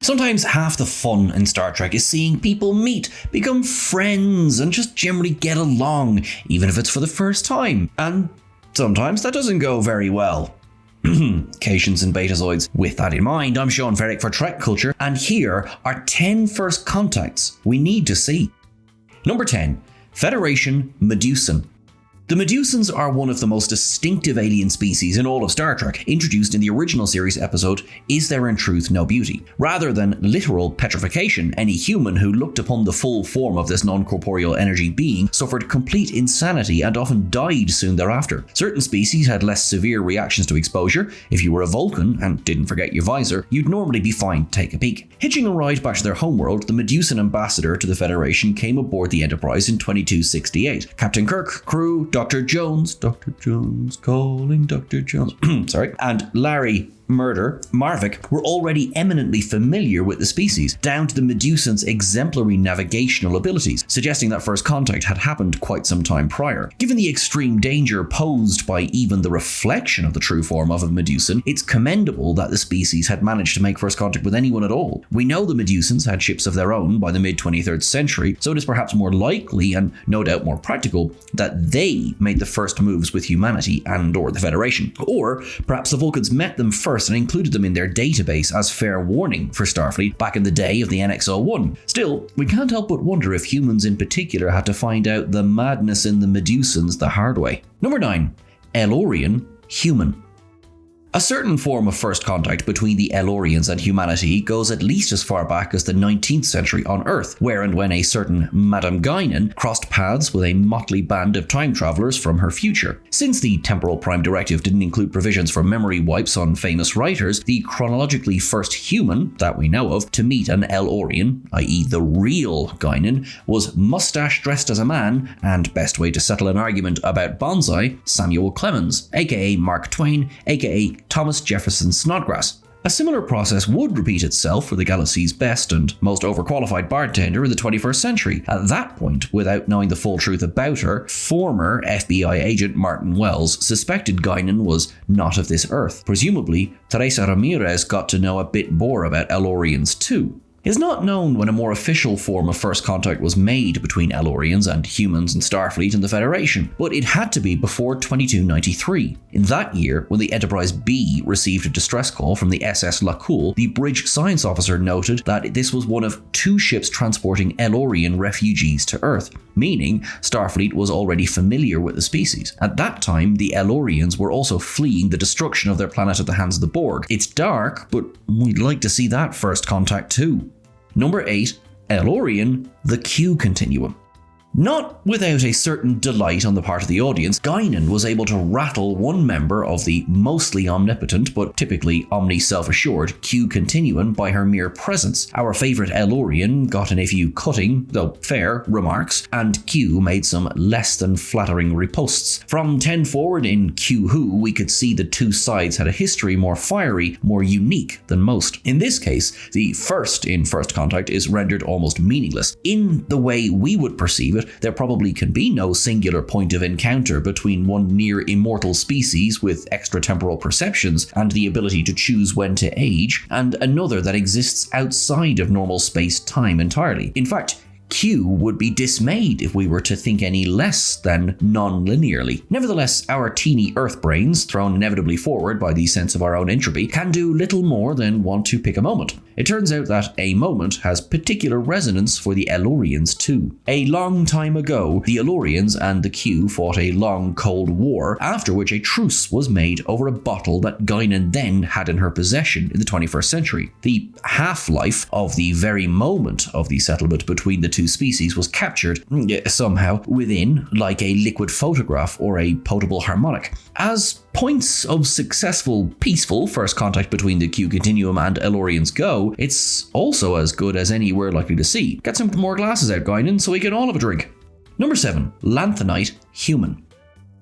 Sometimes half the fun in Star Trek is seeing people meet, become friends, and just generally get along, even if it's for the first time. And sometimes that doesn't go very well. Cations and Betazoids. With that in mind, I'm Sean Ferrick for TrekCulture, and here are 10 first contacts we need to see. Number 10. Federation Medusan. The Medusans are one of the most distinctive alien species in all of Star Trek, introduced in the original series episode, Is There in Truth No Beauty? Rather than literal petrification, any human who looked upon the full form of this non-corporeal energy being suffered complete insanity and often died soon thereafter. Certain species had less severe reactions to exposure. If you were a Vulcan and didn't forget your visor, you'd normally be fine to take a peek. Hitching a ride back to their homeworld, the Medusan ambassador to the Federation came aboard the Enterprise in 2268. Captain Kirk, crew, Dr. Jones, calling Dr. Jones, and Larry Marvick were already eminently familiar with the species, down to the Medusan's exemplary navigational abilities, suggesting that first contact had happened quite some time prior. Given the extreme danger posed by even the reflection of the true form of a Medusan, it's commendable that the species had managed to make first contact with anyone at all. We know the Medusans had ships of their own by the mid-23rd century, so it is perhaps more likely, and no doubt more practical, that they made the first moves with humanity and/or the Federation. Or perhaps the Vulcans met them first and included them in their database as fair warning for Starfleet back in the day of the NX-01. Still, we can't help but wonder if humans in particular had to find out the madness in the Medusans the hard way. Number 9. Eloran Human. A certain form of first contact between the Elorians and humanity goes at least as far back as the 19th century on Earth, where and when a certain Madame Guinan crossed paths with a motley band of time travelers from her future. Since the Temporal Prime Directive didn't include provisions for memory wipes on famous writers, the chronologically first human that we know of to meet an Elorian, i.e. the real Guinan, was mustache dressed as a man, and best way to settle an argument about bonsai, Samuel Clemens, aka Mark Twain, aka Thomas Jefferson Snodgrass. A similar process would repeat itself for the galaxy's best and most overqualified bartender in the 21st century. At that point, without knowing the full truth about her, former FBI agent Martin Wells suspected Guinan was not of this Earth. Presumably, Teresa Ramirez got to know a bit more about Elorians too. It is not known when a more official form of first contact was made between Elorians and humans in Starfleet and the Federation, but it had to be before 2293. In that year, when the Enterprise B received a distress call from the SS Lacoul, the bridge science officer noted that this was one of 2 ships transporting Elorian refugees to Earth, meaning Starfleet was already familiar with the species. At that time, the Elorians were also fleeing the destruction of their planet at the hands of the Borg. It's dark, but we'd like to see that first contact too. Number 8. Eloran, the Q Continuum. Not without a certain delight on the part of the audience, Guinan was able to rattle one member of the mostly omnipotent but typically omni-self-assured Q Continuum by her mere presence. Our favourite Elorian got a few cutting, though fair, remarks, and Q made some less than flattering riposts. From 10 forward in Q Who, we could see the two sides had a history more fiery, more unique than most. In this case, the first in First Contact is rendered almost meaningless. In the way we would perceive it, there probably can be no singular point of encounter between one near immortal species with extratemporal perceptions and the ability to choose when to age, and another that exists outside of normal space-time entirely. In fact, Q would be dismayed if we were to think any less than non-linearly. Nevertheless, our teeny Earth brains, thrown inevitably forward by the sense of our own entropy, can do little more than want to pick a moment. It turns out that a moment has particular resonance for the Elorians too. A long time ago, the Elorians and the Q fought a long Cold War, after which a truce was made over a bottle that Guinan then had in her possession in the 21st century. The half-life of the very moment of the settlement between the two species was captured, somehow, within, like a liquid photograph or a potable harmonic. As points of successful, peaceful first contact between the Q Continuum and Elorians go, it's also as good as any we're likely to see. Get some more glasses out, Guinan, so we can all have a drink. Number 7. Lanthanite Human.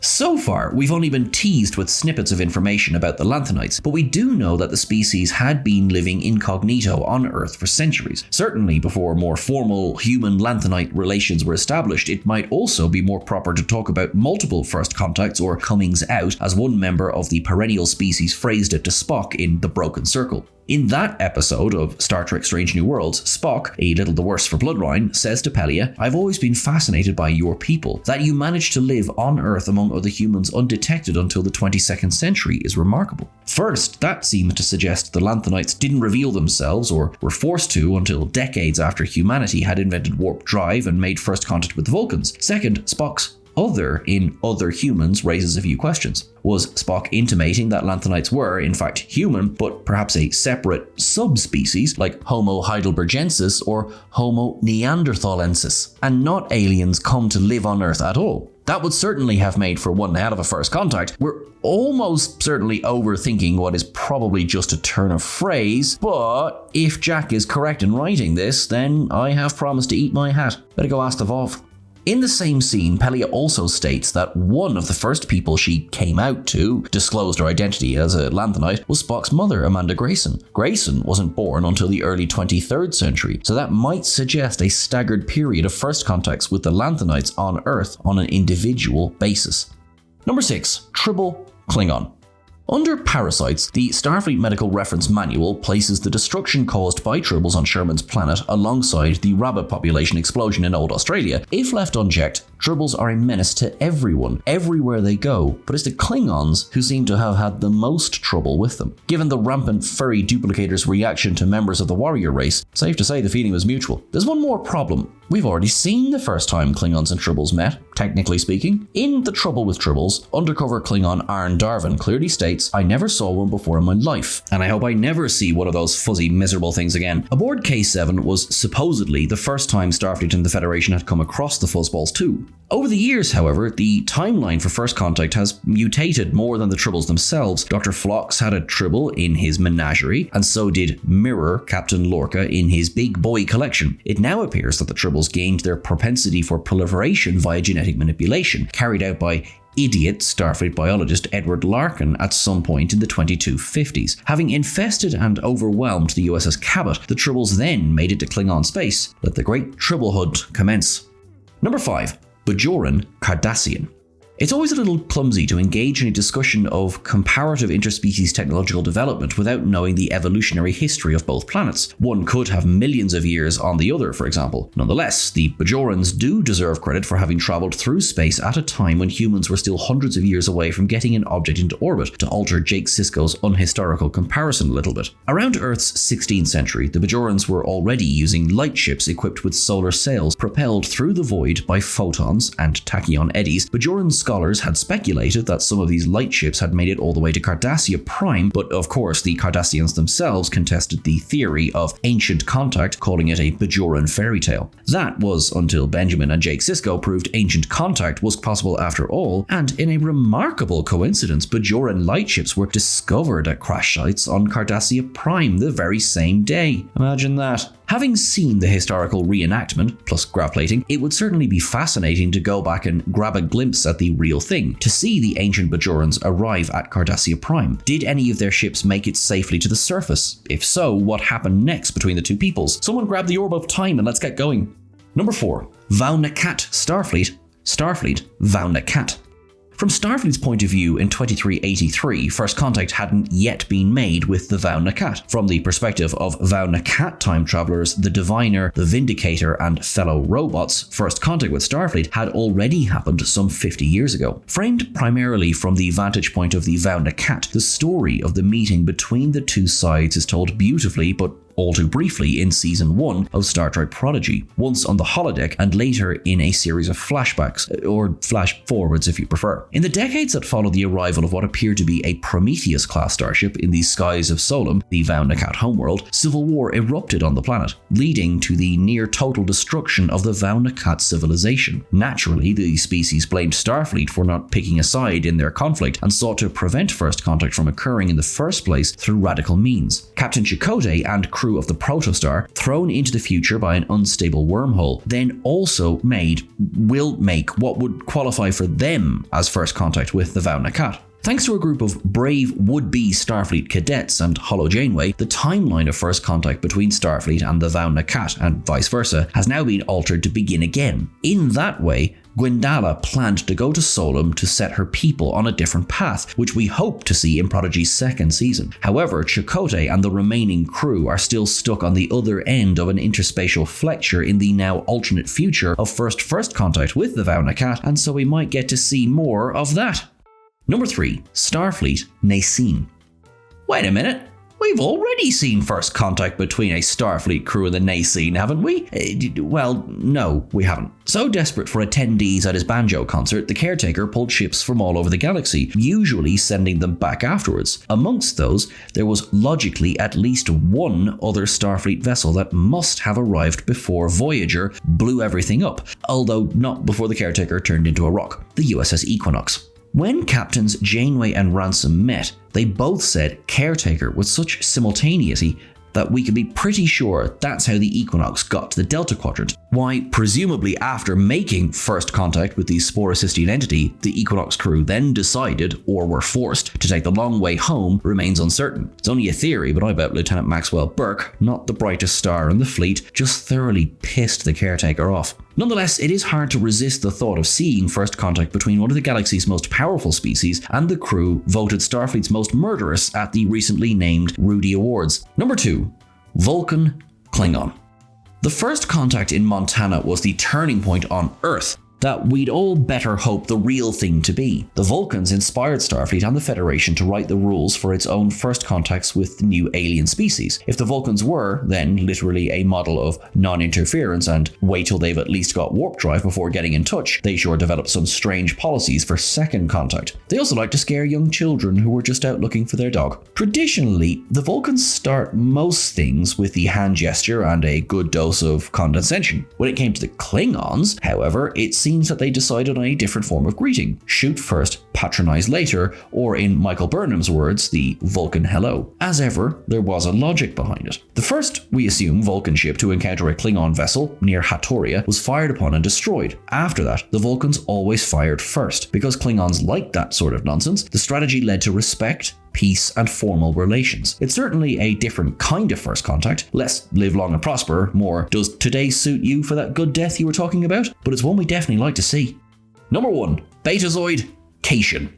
So far, we've only been teased with snippets of information about the Lanthanites, but we do know that the species had been living incognito on Earth for centuries. Certainly before more formal human-Lanthanite relations were established, it might also be more proper to talk about multiple first contacts or comings out, as one member of the perennial species phrased it to Spock in The Broken Circle. In that episode of Star Trek Strange New Worlds, Spock, a little the worse for bloodline, says to Pelia, "I've always been fascinated by your people. That you managed to live on Earth among other humans undetected until the 22nd century is remarkable." First, that seems to suggest the Lanthanites didn't reveal themselves, or were forced to, until decades after humanity had invented warp drive and made first contact with the Vulcans. Second, Spock's other in other humans raises a few questions. Was Spock intimating that Lanthanites were, in fact, human, but perhaps a separate subspecies like Homo heidelbergensis or Homo neanderthalensis, and not aliens come to live on Earth at all? That would certainly have made for one hell of a first contact. We're almost certainly overthinking what is probably just a turn of phrase, but if Jack is correct in writing this, then I have promised to eat my hat. Better go ask the Vov. In the same scene, Pelia also states that one of the first people she came out to, disclosed her identity as a Lanthanite, was Spock's mother, Amanda Grayson. Grayson wasn't born until the early 23rd century, so that might suggest a staggered period of first contacts with the Lanthanites on Earth on an individual basis. Number 6. Trible, Klingon. Under parasites, the Starfleet Medical Reference Manual places the destruction caused by tribbles on Sherman's planet alongside the rabbit population explosion in Old Australia. If left unchecked, tribbles are a menace to everyone, everywhere they go, but it's the Klingons who seem to have had the most trouble with them. Given the rampant furry duplicators' reaction to members of the warrior race, safe to say the feeling was mutual. There's one more problem. We've already seen the first time Klingons and Tribbles met, technically speaking. In The Trouble with Tribbles, undercover Klingon Arn Darvin clearly states, "I never saw one before in my life, and I hope I never see one of those fuzzy, miserable things again." Aboard K7 was supposedly the first time Starfleet and the Federation had come across the fuzzballs too. Over the years, however, the timeline for first contact has mutated more than the Tribbles themselves. Dr. Phlox had a Tribble in his menagerie, and so did Mirror Captain Lorca in his big boy collection. It now appears that the Tribbles gained their propensity for proliferation via genetic manipulation, carried out by idiot Starfleet biologist Edward Larkin at some point in the 2250s. Having infested and overwhelmed the USS Cabot, the Tribbles then made it to Klingon space. Let the great Tribble hunt commence. Number 5. Bajoran Cardassian. It's always a little clumsy to engage in a discussion of comparative interspecies technological development without knowing the evolutionary history of both planets. One could have millions of years on the other, for example. Nonetheless, the Bajorans do deserve credit for having traveled through space at a time when humans were still hundreds of years away from getting an object into orbit, to alter Jake Sisko's unhistorical comparison a little bit. Around Earth's 16th century, the Bajorans were already using light ships equipped with solar sails propelled through the void by photons and tachyon eddies. Bajoran scholars had speculated that some of these light ships had made it all the way to Cardassia Prime, but of course the Cardassians themselves contested the theory of ancient contact, calling it a Bajoran fairy tale. That was until Benjamin and Jake Sisko proved ancient contact was possible after all, and in a remarkable coincidence, Bajoran light ships were discovered at crash sites on Cardassia Prime the very same day. Imagine that. Having seen the historical reenactment, plus grav plating, it would certainly be fascinating to go back and grab a glimpse at the real thing, to see the ancient Bajorans arrive at Cardassia Prime. Did any of their ships make it safely to the surface? If so, what happened next between the two peoples? Someone grab the orb of time and let's get going. Number 4. Vau-N'Akat Starfleet, Vau-N'Akat. From Starfleet's point of view, in 2383, first contact hadn't yet been made with the Vau-N'Akat. From the perspective of Vau-N'Akat time travelers, the Diviner, the Vindicator, and fellow robots, first contact with Starfleet had already happened some 50 years ago. Framed primarily from the vantage point of the Vau-N'Akat, the story of the meeting between the two sides is told beautifully, but all too briefly in Season 1 of Star Trek Prodigy, once on the holodeck and later in a series of flashbacks, or flash forwards if you prefer. In the decades that followed the arrival of what appeared to be a Prometheus-class starship in the skies of Solum, the Vau-N'Akat homeworld, civil war erupted on the planet, leading to the near-total destruction of the Vau-N'Akat civilization. Naturally, the species blamed Starfleet for not picking a side in their conflict and sought to prevent first contact from occurring in the first place through radical means. Captain Chakotay and crew of the Protostar, thrown into the future by an unstable wormhole, then also will make what would qualify for them as first contact with the Vau-N'Akat. Thanks to a group of brave would-be Starfleet cadets and Holo Janeway, the timeline of first contact between Starfleet and the Vau-N'Akat, and vice versa, has now been altered to begin again. In that way, Gwendala planned to go to Solum to set her people on a different path, which we hope to see in Prodigy's second season. However, Chakotay and the remaining crew are still stuck on the other end of an interspatial flexure in the now alternate future of first contact with the Vauna Cat, and so we might get to see more of that. Number 3. Starfleet Nicene. Wait a minute. We've already seen first contact between a Starfleet crew and the Nicene, haven't we? Well, no, we haven't. So desperate for attendees at his banjo concert, the caretaker pulled ships from all over the galaxy, usually sending them back afterwards. Amongst those, there was logically at least one other Starfleet vessel that must have arrived before Voyager blew everything up, although not before the caretaker turned into a rock, the USS Equinox. When Captains Janeway and Ransom met, they both said caretaker with such simultaneity that we could be pretty sure that's how the Equinox got to the Delta Quadrant. Why, presumably after making first contact with the Sporocystine entity, the Equinox crew then decided, or were forced, to take the long way home remains uncertain. It's only a theory, but I bet Lieutenant Maxwell Burke, not the brightest star in the fleet, just thoroughly pissed the caretaker off. Nonetheless, it is hard to resist the thought of seeing first contact between one of the galaxy's most powerful species and the crew voted Starfleet's most murderous at the recently named Rudy Awards. Number 2. Vulcan Klingon. The first contact in Montana was the turning point on Earth that we'd all better hope the real thing to be. The Vulcans inspired Starfleet and the Federation to write the rules for its own first contacts with the new alien species. If the Vulcans were, then, literally a model of non-interference and wait till they've at least got warp drive before getting in touch, they sure developed some strange policies for second contact. They also like to scare young children who were just out looking for their dog. Traditionally, the Vulcans start most things with the hand gesture and a good dose of condescension. When it came to the Klingons, however, it seems that they decided on a different form of greeting. Shoot first, patronize later, or in Michael Burnham's words, the Vulcan hello. As ever, there was a logic behind it. The first, we assume, Vulcan ship to encounter a Klingon vessel near Hatoria was fired upon and destroyed. After that, the Vulcans always fired first. Because Klingons liked that sort of nonsense, the strategy led to respect, peace, and formal relations. It's certainly a different kind of first contact, less live long and prosper, more does today suit you for that good death you were talking about, but it's one we definitely like to see. Number 1. Betazoid Cation.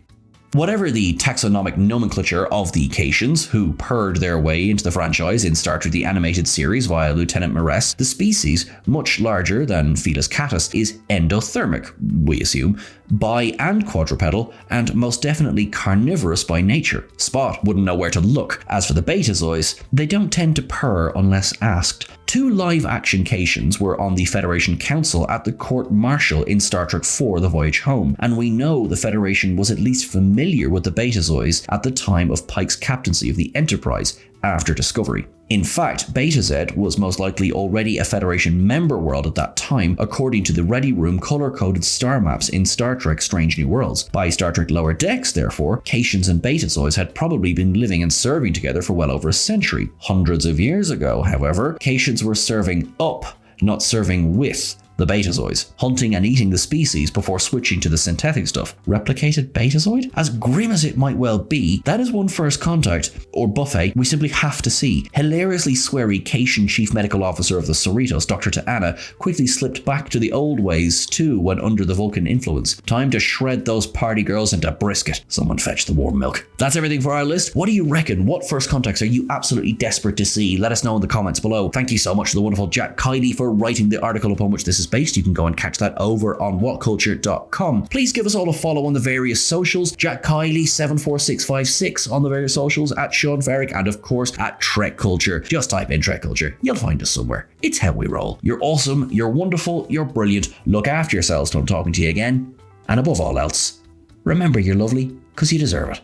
Whatever the taxonomic nomenclature of the Cations, who purred their way into the franchise in Star Trek the Animated Series via Lieutenant Maress, the species, much larger than Felis catus, is endothermic, we assume, bi- and quadrupedal, and most definitely carnivorous by nature. Spot wouldn't know where to look. As for the Betazoids, they don't tend to purr unless asked. 2 live-action Cations were on the Federation Council at the Court Martial in Star Trek IV The Voyage Home, and we know the Federation was at least familiar with the Betazoids at the time of Pike's captaincy of the Enterprise, after Discovery. In fact, Betazed was most likely already a Federation member world at that time, according to the Ready Room color-coded star maps in Star Trek Strange New Worlds. By Star Trek Lower Decks, therefore, Cations and Betazoids had probably been living and serving together for well over a century. Hundreds of years ago, however, Cations were serving up, not serving with, the Betazoids, hunting and eating the species before switching to the synthetic stuff. Replicated Betazoid? As grim as it might well be, that is one first contact, or buffet, we simply have to see. Hilariously sweary Cation Chief Medical Officer of the Cerritos, Dr. Ta'ana, quickly slipped back to the old ways too when under the Vulcan influence. Time to shred those party girls into brisket. Someone fetch the warm milk. That's everything for our list. What do you reckon? What first contacts are you absolutely desperate to see? Let us know in the comments below. Thank you so much to the wonderful Jack Kiley for writing the article upon which this is based. You can go and catch that over on whatculture.com. Please give us all a follow on the various socials. Jack Kiley 74656 on the various socials, at Sean Ferrick, and of course at TrekCulture. Just type in TrekCulture. You'll find us somewhere. It's how we roll. You're awesome, you're wonderful, you're brilliant. Look after yourselves till I'm talking to you again. And above all else, remember you're lovely because you deserve it.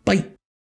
Bye.